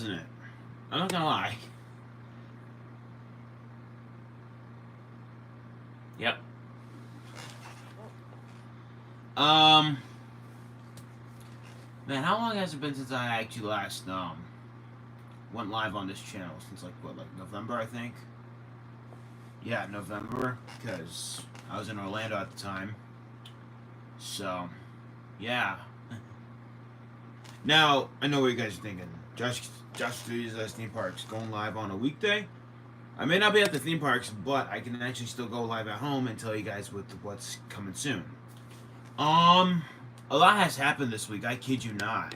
isn't it? I'm not gonna lie. Yep. Um, man, how long has it been since I actually last went live on this channel? Since like what, like November, I think. Yeah, November, because I was in Orlando at the time. So, yeah. Now I know what you guys are thinking. Josh Studios theme parks going live on a weekday. I may not be at the theme parks, but I can actually still go live at home and tell you guys what's coming soon. Um, a lot has happened this week. I kid you not.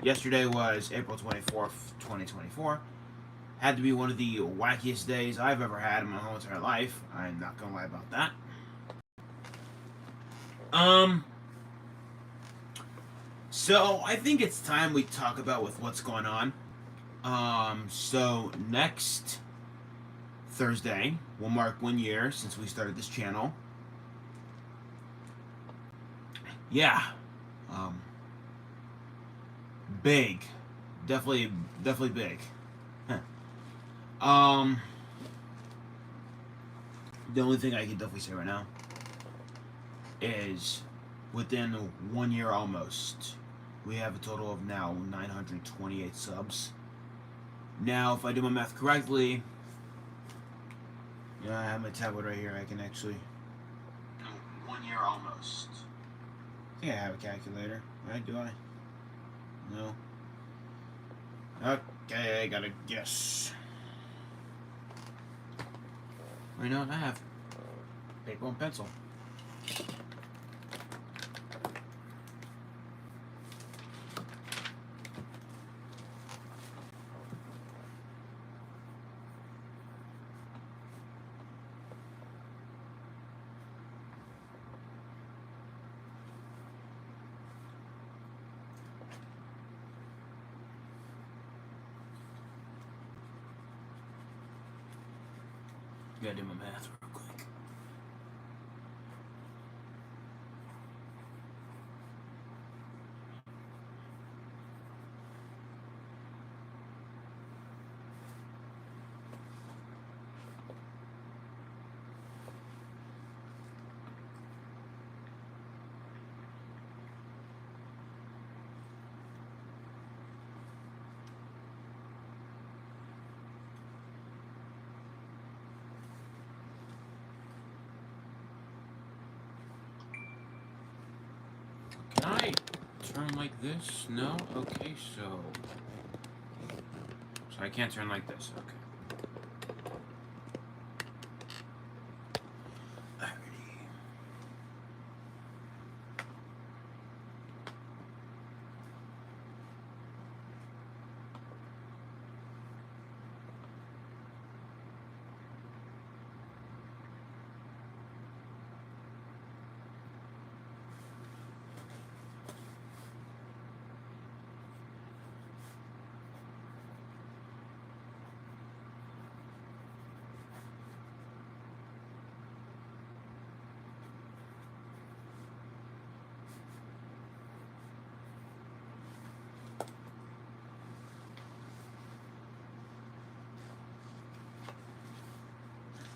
Yesterday was April 24th, 2024. Had to be one of the wackiest days I've ever had in my whole entire life. I'm not gonna lie about that. Um, so I think it's time we talk about with what's going on. So next Thursday will mark 1 year since we started this channel. Yeah. Um, big. Definitely big. um, the only thing I can definitely say right now is within 1 year almost, we have a total of now 928 subs. Now, if I do my math correctly, I have my tablet right here. I can actually 1 year almost. I think I have a calculator, right? Do I? No. Okay, I gotta guess. Wait, no, I have paper and pencil. Gotta do my math real quick. Can I turn like this? No? Okay, so I can't turn like this. Okay. Alrighty.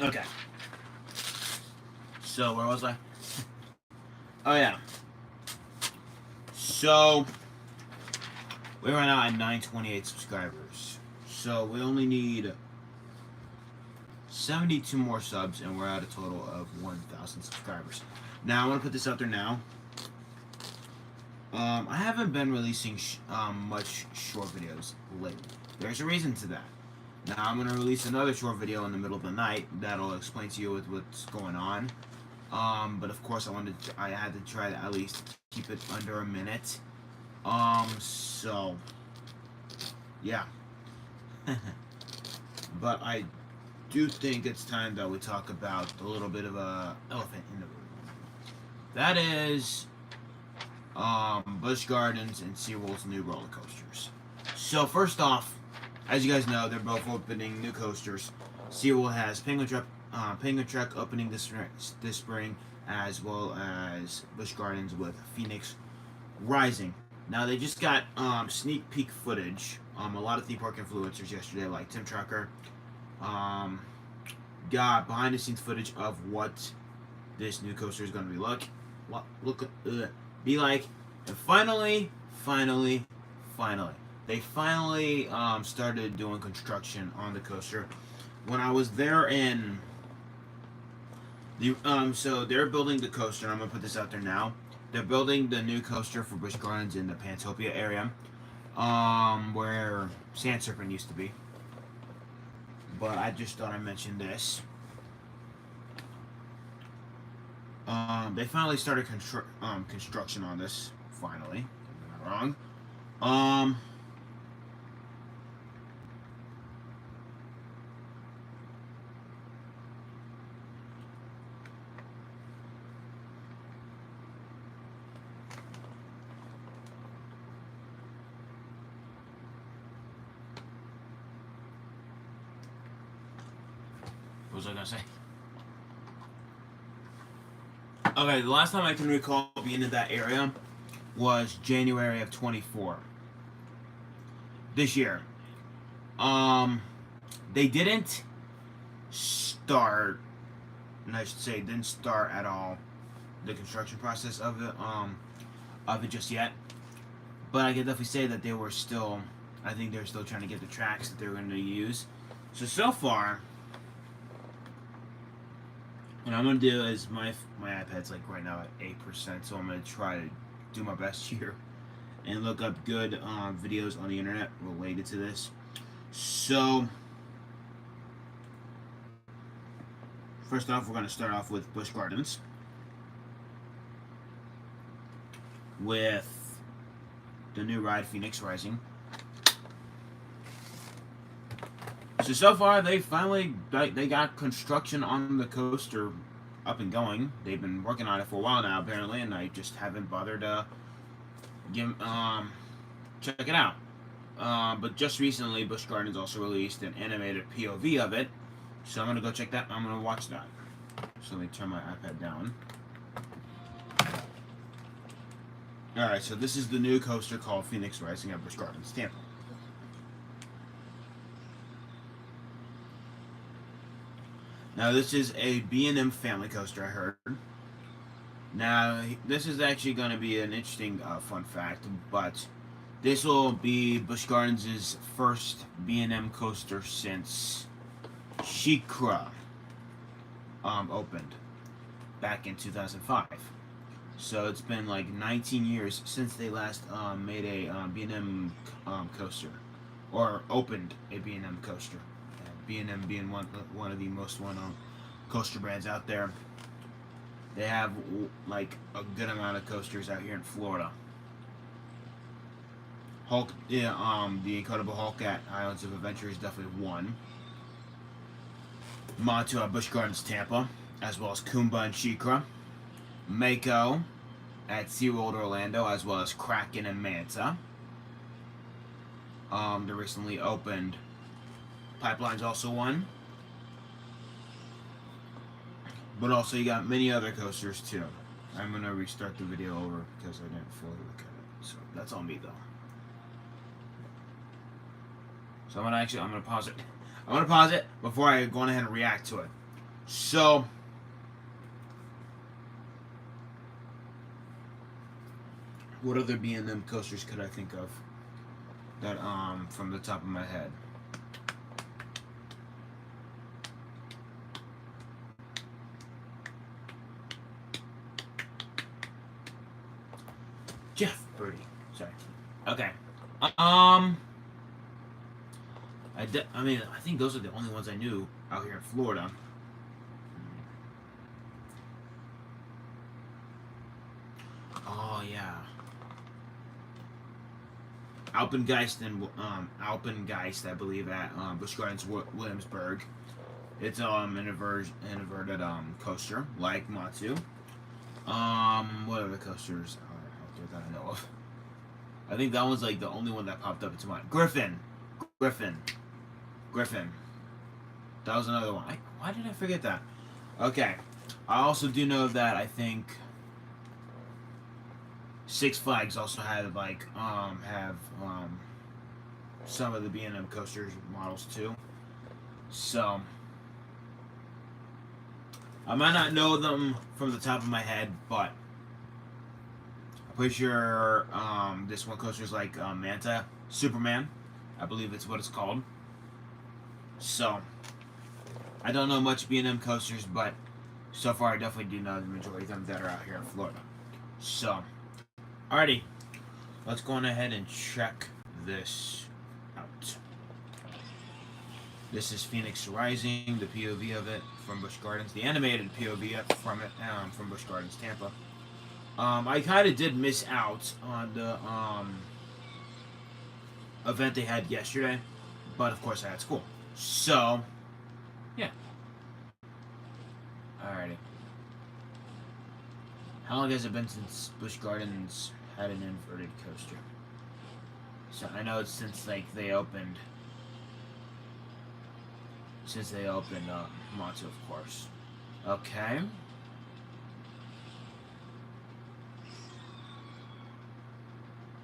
Okay. So where was I? Oh yeah. So we're right now at 928 subscribers. So we only need 72 more subs, and we're at a total of 1,000 subscribers. Now I want to put this out there now. I haven't been releasing much short videos lately. There's a reason to that. Now I'm gonna release another short video in the middle of the night that'll explain to you what's going on. But of course I had to try to at least keep it under a minute. So yeah. But I do think it's time that we talk about a little bit of a elephant in the room. That is Busch Gardens and SeaWorld's new roller coasters. So first off, as you guys know, they're both opening new coasters. SeaWorld has Penguin Trek opening this spring, as well as Busch Gardens with Phoenix Rising. Now they just got sneak peek footage A lot of theme park influencers yesterday, like Tim Trucker, got behind the scenes footage of what this new coaster is going to be be like. And they finally started doing construction on the coaster. When I was there in the so they're building the coaster. I'm gonna put this out there now. They're building the new coaster for Busch Gardens in the Pantopia area, where Sand Serpent used to be. But I just thought I'd mention this. They finally started construction on this. Finally, am I wrong? Um, what was I gonna say? Okay, the last time I can recall being in that area was January of 24. This year. Um, they didn't start, and I should say didn't start at all the construction process of it just yet. But I can definitely say that they were still, I think they're still trying to get the tracks that they were going to use. So far, what I'm going to do is my iPad's like right now at 8%, so I'm going to try to do my best here and look up good videos on the internet related to this. So, first off, we're going to start off with Busch Gardens. With the new ride, Phoenix Rising. So far, they finally they got construction on the coaster up and going. They've been working on it for a while now, apparently, and I just haven't bothered to check it out. But just recently, Busch Gardens also released an animated POV of it, so I'm gonna go check that. I'm gonna watch that. So let me turn my iPad down. All right, so this is the new coaster called Phoenix Rising at Busch Gardens, Tampa. Now, this is a B&M family coaster, I heard. Now, this is actually going to be an interesting fun fact, but this will be Busch Gardens' first B&M coaster since SheiKra opened back in 2005. So it's been like 19 years since they last made a B&M coaster, or opened a B&M coaster. B&M being one of the most well-known coaster brands out there. They have like a good amount of coasters out here in Florida. Hulk, the Incredible Hulk at Islands of Adventure is definitely one. Montu at Busch Gardens, Tampa, as well as Kumba and SheiKra. Mako at SeaWorld Orlando, as well as Kraken and Manta. They recently opened. Pipeline's also one. But also you got many other coasters too. I'm going to restart the video over because I didn't fully look at it. So that's on me though. So I'm going to pause it. I'm going to pause it before I go on ahead and react to it. So, what other B&M coasters could I think of that from the top of my head? Jeff Birdie. Sorry. Okay. I think those are the only ones I knew out here in Florida. Oh yeah. Alpengeist, I believe, at Busch Gardens Williamsburg. It's an inverted coaster like Matsu. What other coasters are out there that I know of? I think that one's like the only one that popped up into mind. Griffon. That was another one. Why did I forget that? Okay. I also do know that I think Six Flags also had some of the B&M coasters models too. So I might not know them from the top of my head, but I'm pretty sure this one coaster is like Manta Superman. I believe it's what it's called. So I don't know much B&M coasters, but so far I definitely do know the majority of them that are out here in Florida. So, alrighty, let's go on ahead and check this out. This is Phoenix Rising, the POV of it from Busch Gardens, the animated POV from it from Busch Gardens, Tampa. I kind of did miss out on the event they had yesterday, but of course I had school. So, yeah. Alrighty. How long has it been since Busch Gardens had an inverted coaster? So I know it's since like they opened. Since they opened Montu, of course. Okay.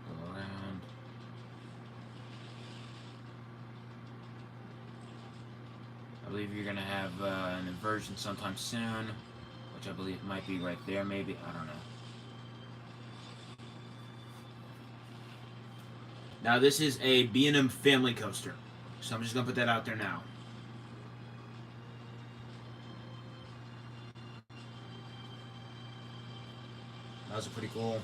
Go around. I believe you're gonna have an inversion sometime soon, which I believe might be right there, maybe. I don't know. Now this is a B&M family coaster, so I'm just gonna put that out there now. That was a pretty cool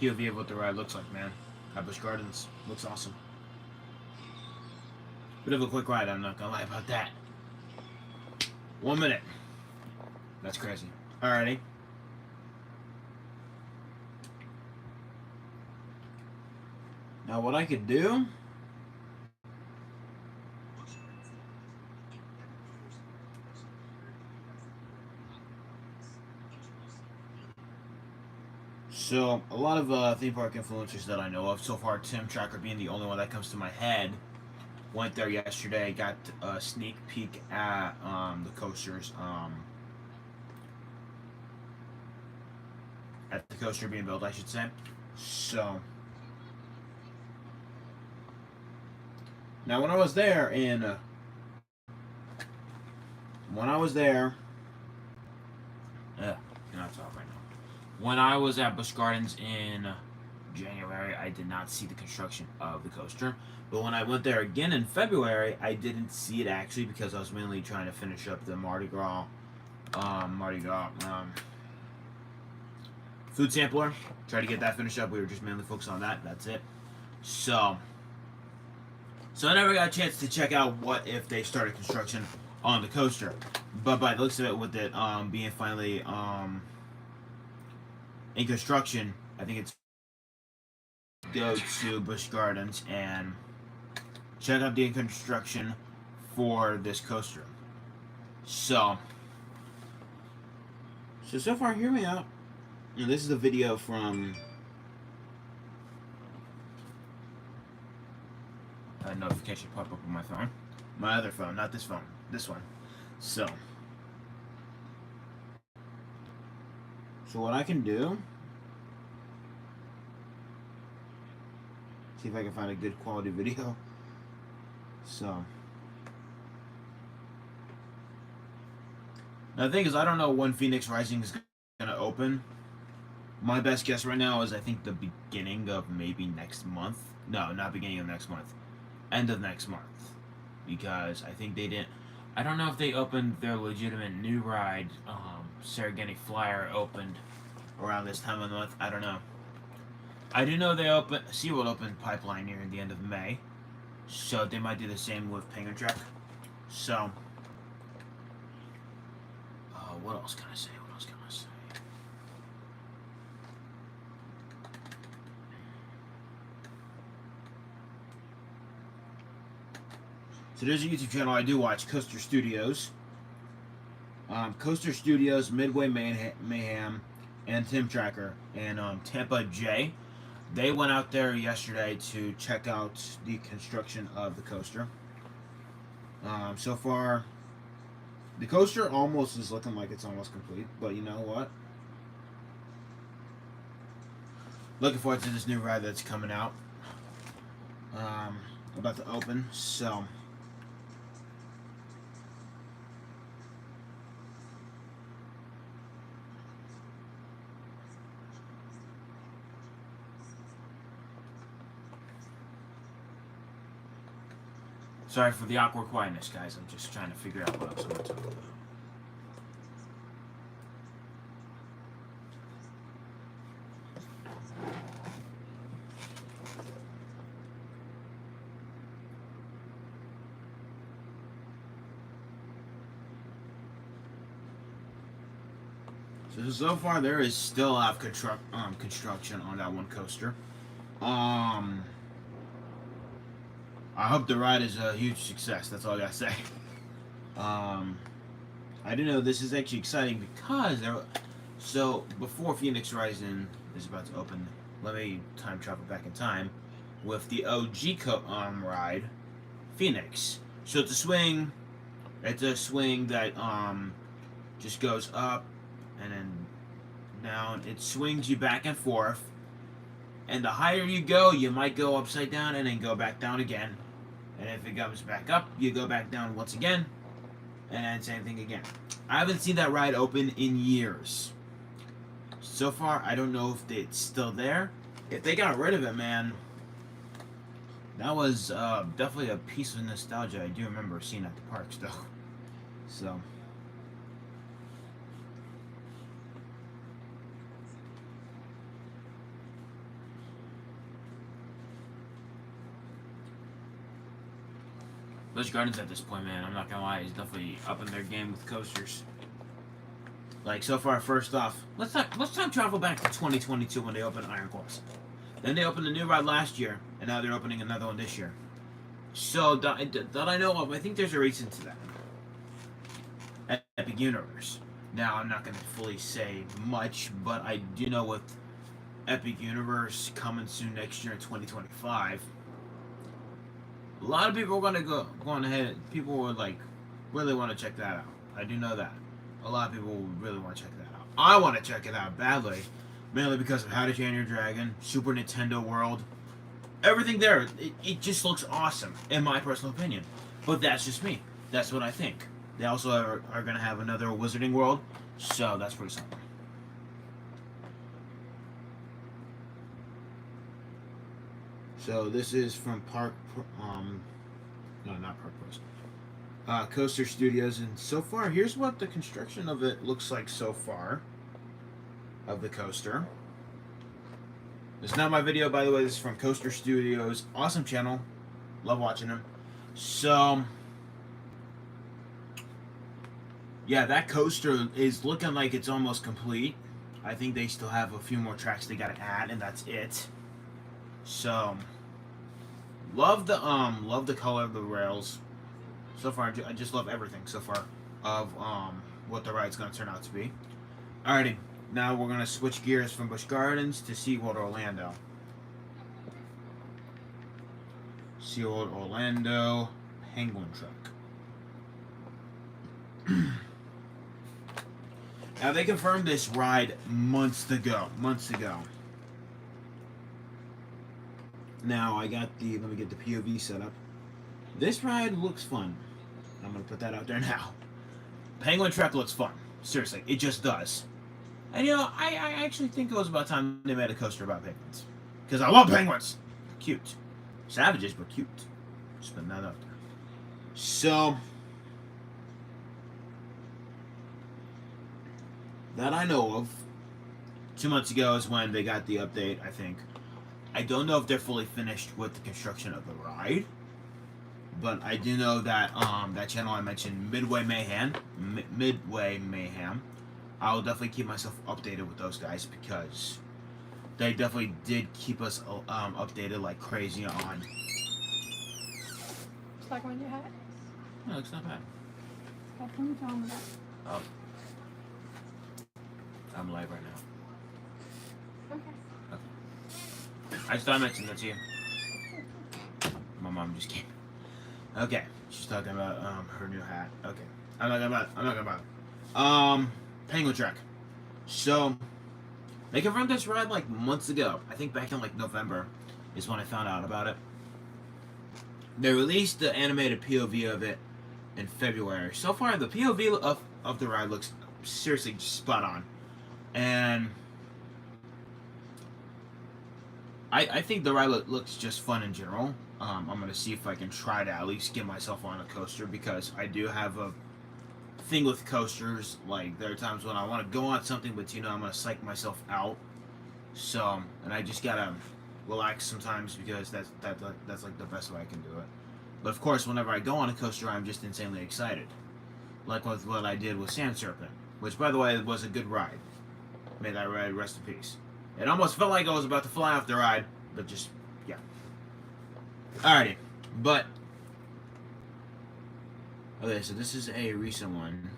POV of what the ride looks like, man. At Busch Gardens, looks awesome. Bit of a quick ride, I'm not gonna lie about that. 1 minute. That's crazy. Alrighty. Now what I could do... So, a lot of theme park influencers that I know of, so far Tim Tracker being the only one that comes to my head, went there yesterday, got a sneak peek at the coasters, at the coaster being built, I should say. So, now when I was there cannot talk right now. When I was at Busch Gardens in January, I did not see the construction of the coaster. But when I went there again in February, I didn't see it actually because I was mainly trying to finish up the Mardi Gras food sampler. Try to get that finished up. We were just mainly focused on that. That's it. So I never got a chance to check out what if they started construction on the coaster. But by the looks of it, with it being finally in construction, I think it's go to Busch Gardens and check out the construction for this coaster. So far, hear me out. And this is a video from a notification pop up on my phone. My other phone, not this phone. This one. So what I can do, see if I can find a good quality video. So now the thing is, I don't know when Phoenix Rising is gonna open. My best guess right now is I think the beginning of maybe next month. No, not beginning of next month. End of next month. Because I think they didn't... I don't know if they opened their legitimate new ride. Serengeti Flyer opened around this time of the month. I don't know. I do know they opened... SeaWorld opened Pipeline near the end of May. So they might do the same with Penguin Trek. So... what else can I say? So there's a YouTube channel I do watch, Coaster Studios. Coaster Studios, Midway Mayhem, and Tim Tracker, and Tampa J. They went out there yesterday to check out the construction of the coaster. So far, the coaster almost is looking like it's almost complete, but you know what? Looking forward to this new ride that's coming out. about to open. So sorry for the awkward quietness, guys. I'm just trying to figure out what else I'm going to talk about. So far there is still a lot of construction on that one coaster. I hope the ride is a huge success. That's all I gotta say. I do know this is actually exciting because so before Phoenix Rising is about to open, let me time travel back in time with the OG ride, Phoenix. So it's a swing. It's a swing that just goes up and then down. It swings you back and forth. And the higher you go, you might go upside down and then go back down again. And if it comes back up, you go back down once again. And then same thing again. I haven't seen that ride open in years. So far, I don't know if it's still there. If they got rid of it, man, that was definitely a piece of nostalgia I do remember seeing at the parks, though. So Busch Gardens at this point, man, I'm not gonna lie, is definitely up in their game with coasters. Like so far, first off, let's time travel back to 2022 when they opened Iron Quest. Then they opened a new ride last year, and now they're opening another one this year. So that I know of, I think there's a reason to that. Epic Universe. Now I'm not gonna fully say much, but I do know with Epic Universe coming soon next year in 2025. A lot of people are going ahead. People will really want to check that out. I do know that. A lot of people will really want to check that out. I want to check it out badly, mainly because of How to Train Your Dragon, Super Nintendo World, everything there. It just looks awesome, in my personal opinion. But that's just me. That's what I think. They also are going to have another Wizarding World, so that's pretty something. So this is from not Park Post, Coaster Studios, and so far, here's what the construction of it looks like so far, of the coaster. It's not my video, by the way, this is from Coaster Studios, awesome channel, love watching them. So, yeah, that coaster is looking like it's almost complete. I think they still have a few more tracks they gotta add, and that's it. So, love the color of the rails. So far, I just love everything so far of what the ride's gonna turn out to be. Alrighty, now we're gonna switch gears from Busch Gardens to SeaWorld Orlando. SeaWorld Orlando Penguin Truck. Now they confirmed this ride months ago. Now I got let me get the POV set up. This ride looks fun. I'm gonna put that out there now. Penguin Trek looks fun. Seriously, it just does. And you know, I actually think it was about time they made a coaster about penguins. Because I love penguins! Cute. Savages, but cute. Just putting that out there. So, that I know of, 2 months ago is when they got the update, I think. I don't know if they're fully finished with the construction of the ride, but I do know that that channel I mentioned, Midway Mayhem, I will definitely keep myself updated with those guys because they definitely did keep us updated like crazy on. It's like on your hat. No, it's not bad. How can you tell me that? Oh, I'm live right now. Okay. I just thought I mentioned that to you. My mom just came. Okay, she's talking about her new hat. Okay, I'm not gonna about it. Penguin Trek. So they confirmed this ride like months ago. I think back in like November is when I found out about it. They released the animated POV of it in February. So far, the POV of the ride looks seriously spot on. And I think the ride looks just fun in general. I'm going to see if I can try to at least get myself on a coaster, because I do have a thing with coasters. Like, there are times when I want to go on something, but I'm going to psych myself out. So, and I just got to relax sometimes, because that's like the best way I can do it. But of course, whenever I go on a coaster, I'm just insanely excited. Like with what I did with Sand Serpent, which, by the way, was a good ride. May that ride rest in peace. It almost felt like I was about to fly off the ride, but just, yeah. Alrighty, but, okay, so this is a recent one.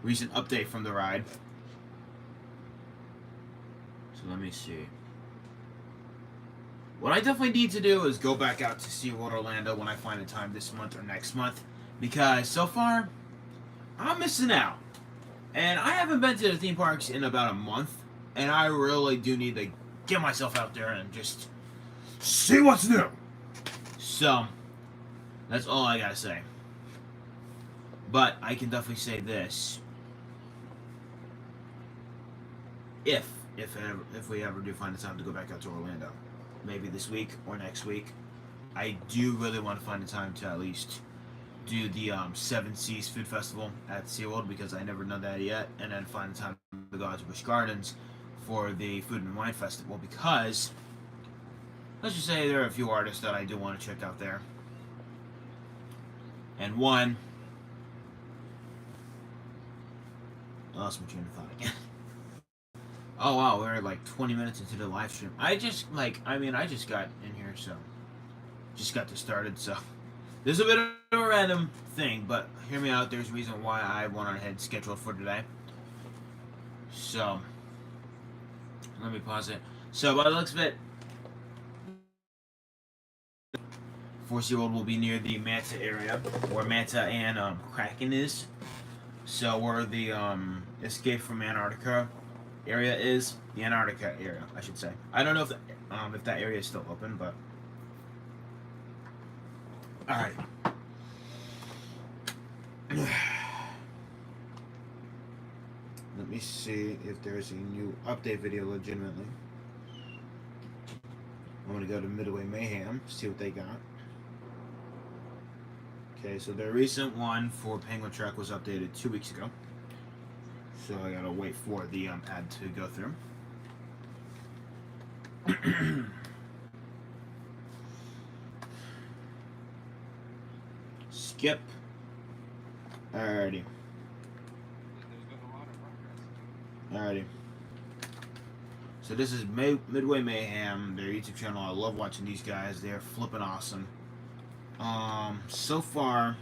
Recent update from the ride. So let me see. What I definitely need to do is go back out to SeaWorld Orlando when I find the time this month or next month, because so far, I'm missing out. And I haven't been to the theme parks in about a month, and I really do need to get myself out there and just see what's new. So, that's all I gotta say. But I can definitely say this. If we ever do find the time to go back out to Orlando, maybe this week or next week, I do really want to find the time to at least do the Seven Seas Food Festival at SeaWorld, because I never done that yet, and then find the time to go out to Busch Gardens for the Food and Wine Festival, because let's just say there are a few artists that I do want to check out there. And one, I lost my train of thought again. Oh wow, we're like 20 minutes into the live stream. I just got in here, so just got this started, so this is a bit of a random thing, but hear me out. There's a reason why I went ahead and scheduled for today. So let me pause it. So by the looks of it, for SeaWorld will be near the Manta area, where Manta and Kraken is. So where the Escape from Antarctica area is, the Antarctica area, I should say. I don't know if that area is still open, but all right. Let me see if there's a new update video legitimately. I'm gonna go to Midway Mayhem, see what they got. Okay, so the recent one for Penguin Trek was updated 2 weeks ago. So I gotta wait for the ad to go through. Skip. Alrighty. Alrighty. So this is Midway Mayhem, their YouTube channel. I love watching these guys. They're flipping awesome. So far,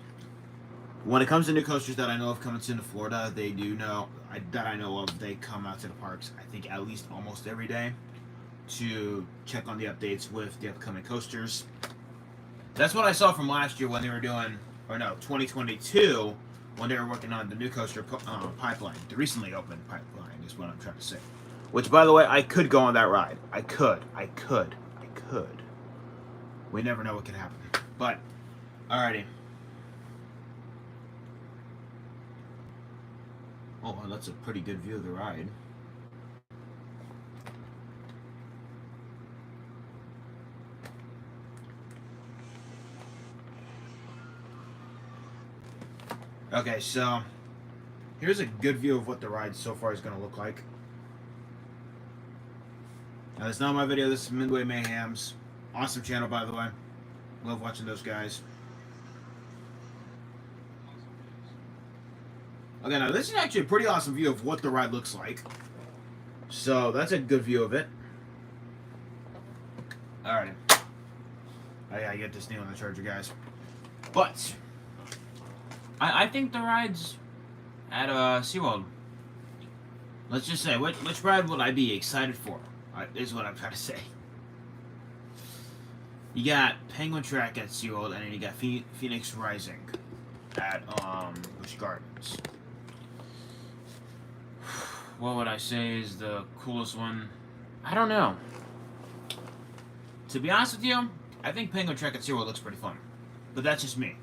when it comes to new coasters that I know of coming to Florida, they do know that I know of. They come out to the parks, I think, at least almost every day to check on the updates with the upcoming coasters. That's what I saw from last year when they were doing, or no, 2022, when they were working on the new coaster pipeline, the recently opened pipeline is what I'm trying to say. Which, by the way, I could go on that ride. I could. We never know what could happen. But, alrighty. Oh, well, that's a pretty good view of the ride. Okay, so here's a good view of what the ride so far is going to look like. Now, it's not my video. This is Midway Mayhem's. Awesome channel, by the way. Love watching those guys. Okay, now this is actually a pretty awesome view of what the ride looks like. So that's a good view of it. Alright. I gotta get this thing on the charger, guys. But I think the rides at SeaWorld, let's just say, which ride would I be excited for? Is what I'm trying to say. You got Penguin Trek at SeaWorld, and then you got Phoenix Rising at Busch Gardens. What would I say is the coolest one? I don't know. To be honest with you, I think Penguin Trek at SeaWorld looks pretty fun. But that's just me.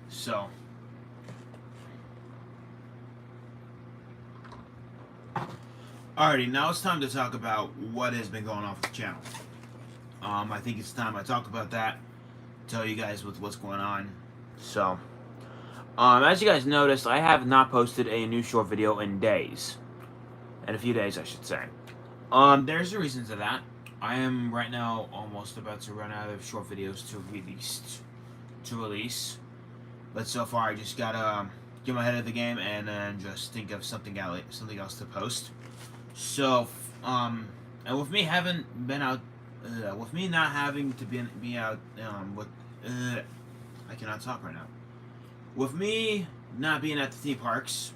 So. Alrighty, now it's time to talk about what has been going on with the channel. I think it's time I talk about that. Tell you guys what's going on. So. As you guys noticed, I have not posted a new short video in days. In a few days, I should say. There's a reason to that. I am right now almost about to run out of short videos to release. But so far, I just gotta get my head of the game and then just think of something else to post. So, and with me having been out, with me not having to be out, I cannot talk right now. With me not being at the theme parks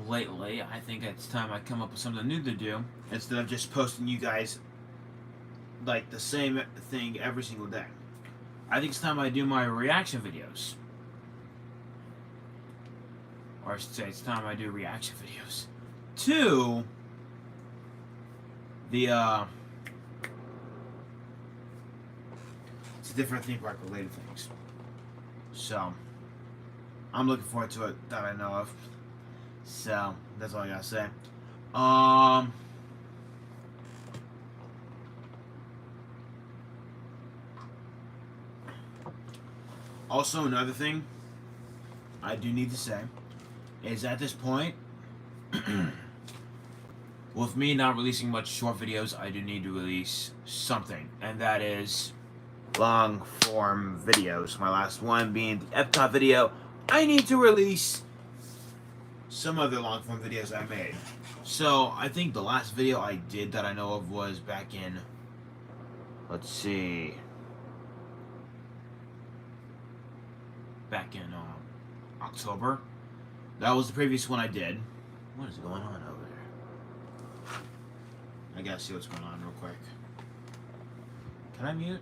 lately, I think it's time I come up with something new to do instead of just posting you guys like the same thing every single day. I think it's time I do my reaction videos. Or I should say it's time I do reaction videos to the to different theme park related things. So I'm looking forward to it that I know of. So that's all I gotta say. Also, another thing I do need to say is at this point, with me not releasing much short videos, I do need to release something, and that is long form videos. My last one being the Epcot video. I need to release some other long form videos I made. So I think the last video I did that I know of was back in, let's see, back in October. That was the previous one I did. What is going on over there? I gotta see what's going on real quick. Can I mute?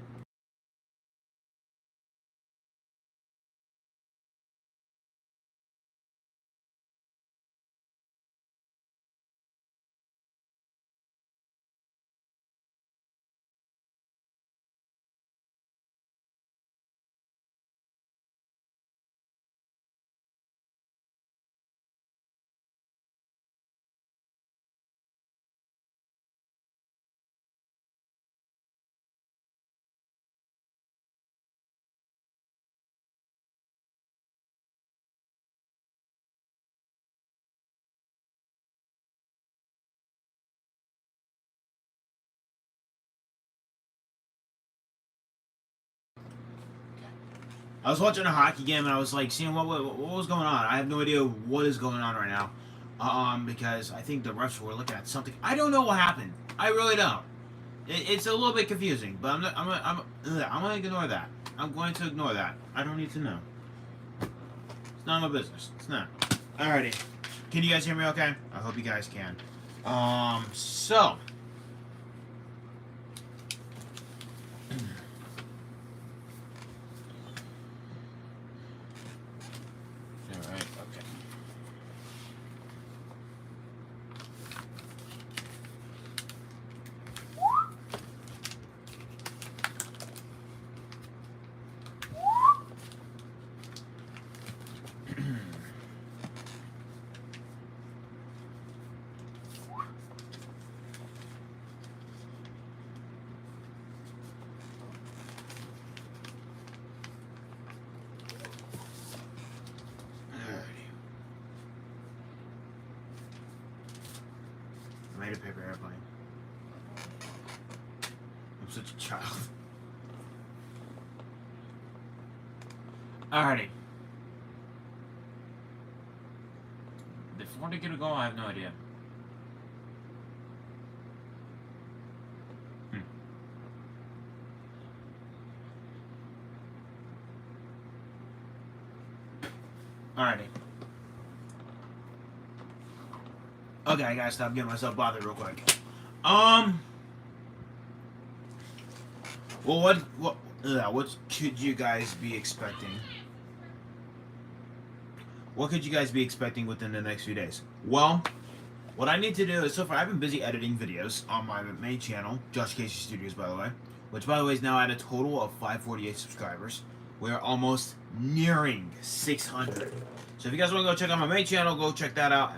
I was watching a hockey game and I was like seeing what was going on. I have no idea what is going on right now, because I think the refs were looking at something. I don't know what happened. I really don't. It's a little bit confusing, but I'm gonna ignore that. I'm going to ignore that. I don't need to know. It's not my business. It's not. Alrighty. Can you guys hear me? Okay. I hope you guys can. So. I made a paper airplane. I'm such a child. Alrighty. Before they get to go, I have no idea. Alrighty. Okay, I gotta stop getting myself bothered real quick. Well, what could you guys be expecting? What could you guys be expecting within the next few days? Well, what I need to do is, so far I've been busy editing videos on my main channel, Josh Casey Studios, by the way. which by the way is now at a total of 548 subscribers. We're almost nearing 600. So if you guys want to go check out my main channel, go check that out.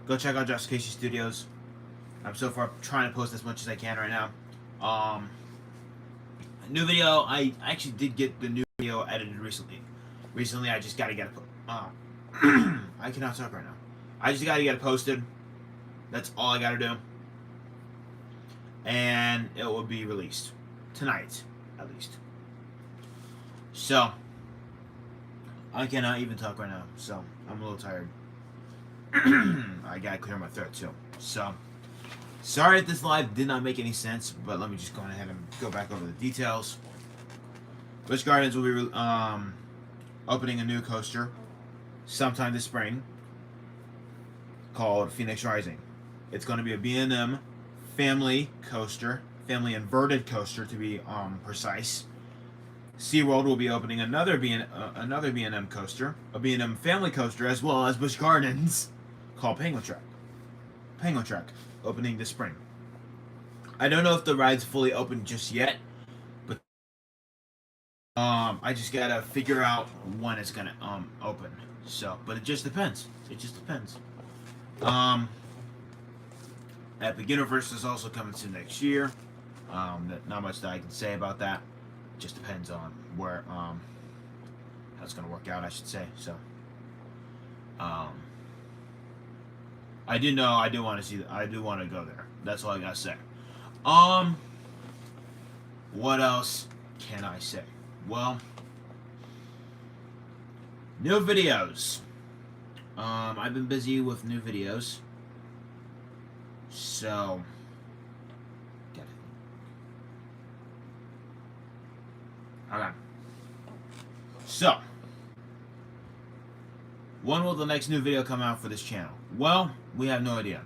Go check out Josh Casey Studios. I'm so far trying to post as much as I can right now. New video. I actually did get the new video edited recently. I just gotta get it. I cannot talk right now. I just gotta get it posted. That's all I gotta do. And it will be released tonight, at least. So I cannot even talk right now. So I'm a little tired. I gotta clear my throat too. So sorry if this live did not make any sense, but let me just go ahead and go back over the details. Busch Gardens will be opening a new coaster sometime this spring called Phoenix Rising. It's going to be a B&M family coaster, family inverted coaster to be precise. SeaWorld will be opening another B&M coaster, a B&M family coaster, as well as Busch Gardens called Penguin Trek. Penguin Trek, opening this spring. I don't know if the ride's fully open just yet, but I just gotta figure out when it's gonna open. So, but it just depends. It just depends. Epic Universe is also coming soon next year. Not much that I can say about that. It just depends on where how it's gonna work out, I should say. So, I do know I do want to see. I do want to go there. That's all I gotta say. What else can I say? Well, new videos. I've been busy with new videos. So, get it. Okay. So, when will the next new video come out for this channel? Well, we have no idea.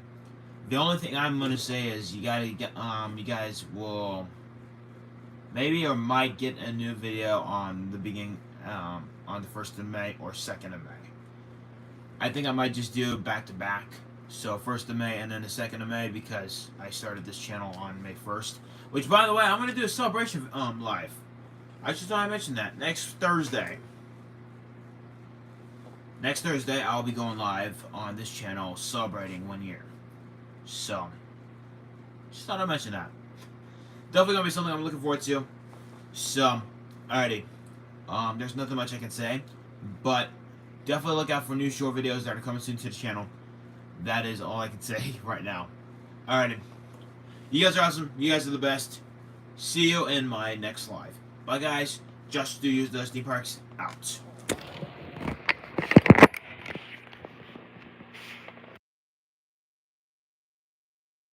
The only thing I'm gonna say is you guys will maybe or might get a new video on the beginning, on the 1st of May or 2nd of May. I think I might just do back to back. So 1st of May and then the 2nd of May because I started this channel on May 1st. Which, by the way, I'm gonna do a celebration live. I just thought I mentioned that next Thursday. Next Thursday, I'll be going live on this channel celebrating 1 year. So, just thought I'd mention that. Definitely gonna be something I'm looking forward to. So, alrighty. There's nothing much I can say, but definitely look out for new short videos that are coming soon to the channel. That is all I can say right now. Alrighty. You guys are awesome. You guys are the best. See you in my next live. Bye, guys. Josh Studios, Theme Parks, out.